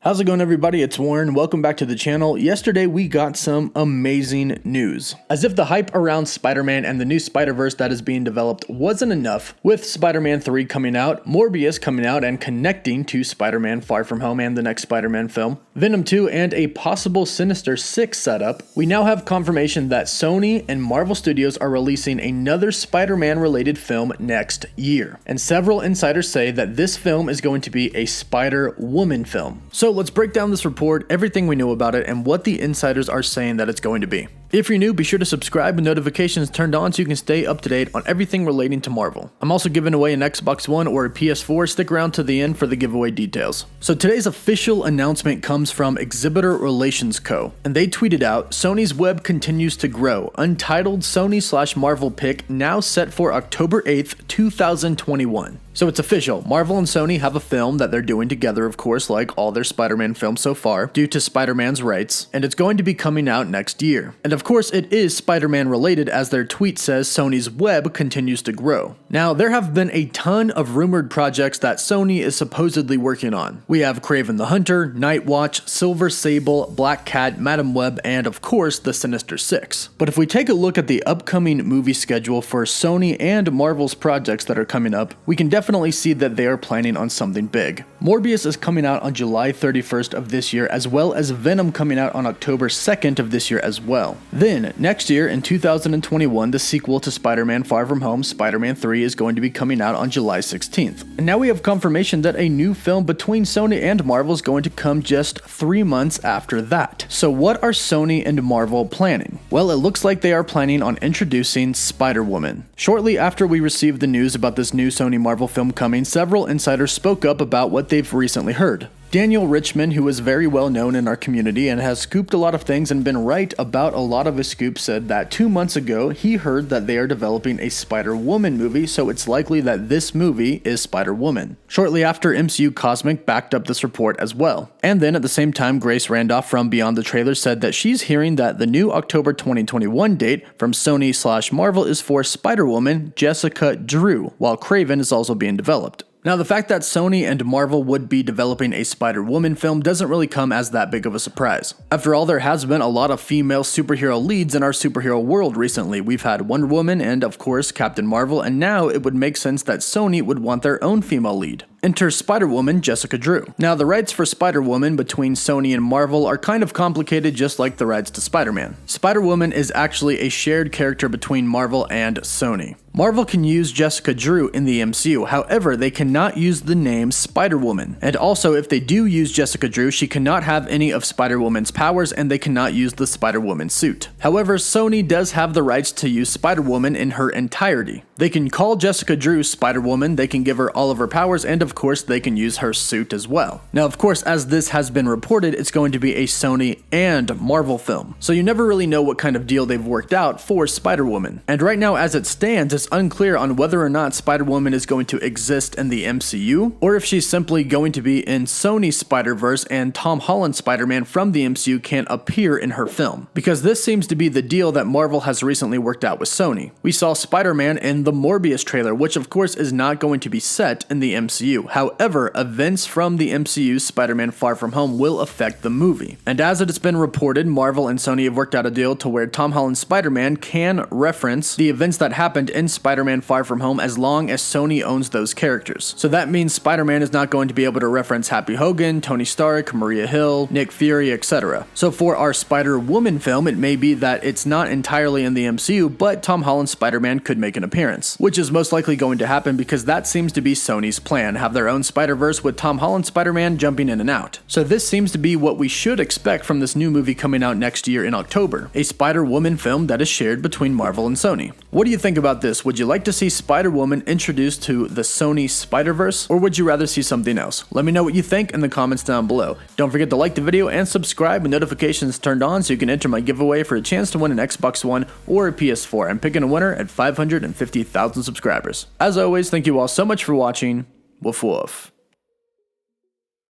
How's it going, everybody? It's Warren. Welcome back to the channel. Yesterday we got some amazing news. As if the hype around Spider-Man and the new Spider-Verse that is being developed wasn't enough, with Spider-Man 3 coming out, Morbius coming out and connecting to Spider-Man Far From Home and the next Spider-Man film, Venom 2 and a possible Sinister 6 setup, we now have confirmation that Sony and Marvel Studios are releasing another Spider-Man related film next year. And several insiders say that this film is going to be a SpiderWoman film. So let's break down this report, everything we know about it, and what the insiders are saying that it's going to be. If you're new, be sure to subscribe and notifications turned on so you can stay up to date on everything relating to Marvel. I'm also giving away an Xbox One or a PS4, stick around to the end for the giveaway details. So today's official announcement comes from Exhibitor Relations Co. And they tweeted out, Sony's web continues to grow. Untitled Sony/Marvel pick now set for October 8th, 2021. So it's official, Marvel and Sony have a film that they're doing together, of course, like all their Spider-Man films so far, due to Spider-Man's rights, and it's going to be coming out next year. And of course, it is Spider-Man related, as their tweet says Sony's web continues to grow. Now, there have been a ton of rumored projects that Sony is supposedly working on. We have Kraven the Hunter, Nightwatch, Silver Sable, Black Cat, Madam Web, and of course, the Sinister Six. But if we take a look at the upcoming movie schedule for Sony and Marvel's projects that are coming up, we can definitely see that they are planning on something big. Morbius is coming out on July 31st of this year, as well as Venom coming out on October 2nd of this year as well. Then, next year in 2021, the sequel to Spider-Man Far From Home, Spider-Man 3, is going to be coming out on July 16th. And now we have confirmation that a new film between Sony and Marvel is going to come just 3 months after that. So what are Sony and Marvel planning? Well, it looks like they are planning on introducing SpiderWoman. Shortly after we received the news about this new Sony Marvel film coming, several insiders spoke up about what they've recently heard. Daniel Richmond, who is very well known in our community and has scooped a lot of things and been right about a lot of his scoops, said that 2 months ago he heard that they are developing a Spider-Woman movie, so it's likely that this movie is Spider-Woman. Shortly after, MCU Cosmic backed up this report as well. And then at the same time, Grace Randolph from Beyond the Trailer said that she's hearing that the new October 2021 date from Sony/Marvel is for Spider-Woman Jessica Drew, while Kraven is also being developed. Now, the fact that Sony and Marvel would be developing a Spider-Woman film doesn't really come as that big of a surprise. After all, there has been a lot of female superhero leads in our superhero world recently. We've had Wonder Woman and, of course, Captain Marvel, and now it would make sense that Sony would want their own female lead. Enter Spider-Woman Jessica Drew. Now, the rights for Spider-Woman between Sony and Marvel are kind of complicated, just like the rights to Spider-Man. Spider-Woman is actually a shared character between Marvel and Sony. Marvel can use Jessica Drew in the MCU, however, they cannot use the name Spider-Woman. And also, if they do use Jessica Drew, she cannot have any of Spider-Woman's powers and they cannot use the Spider-Woman suit. However, Sony does have the rights to use Spider-Woman in her entirety. They can call Jessica Drew Spider-Woman, they can give her all of her powers, and of course, they can use her suit as well. Now, of course, as this has been reported, it's going to be a Sony and Marvel film. So you never really know what kind of deal they've worked out for Spider-Woman. And right now, as it stands, it's unclear on whether or not Spider-Woman is going to exist in the MCU, or if she's simply going to be in Sony's Spider-Verse and Tom Holland's Spider-Man from the MCU can't appear in her film. Because this seems to be the deal that Marvel has recently worked out with Sony. We saw Spider-Man in the Morbius trailer, which of course is not going to be set in the MCU. However, events from the MCU's Spider-Man Far From Home will affect the movie. And as it has been reported, Marvel and Sony have worked out a deal to where Tom Holland's Spider-Man can reference the events that happened in Spider-Man Far From Home as long as Sony owns those characters. So that means Spider-Man is not going to be able to reference Happy Hogan, Tony Stark, Maria Hill, Nick Fury, etc. So for our Spider-Woman film, it may be that it's not entirely in the MCU, but Tom Holland's Spider-Man could make an appearance, which is most likely going to happen because that seems to be Sony's plan, have their own Spider-Verse with Tom Holland's Spider-Man jumping in and out. So this seems to be what we should expect from this new movie coming out next year in October, a Spider-Woman film that is shared between Marvel and Sony. What do you think about this? Would you like to see Spider-Woman introduced to the Sony Spider-Verse, or would you rather see something else? Let me know what you think in the comments down below. Don't forget to like the video and subscribe with notifications turned on so you can enter my giveaway for a chance to win an Xbox One or a PS4. I'm picking a winner at 550,000 subscribers. As always, thank you all so much for watching. Woof woof.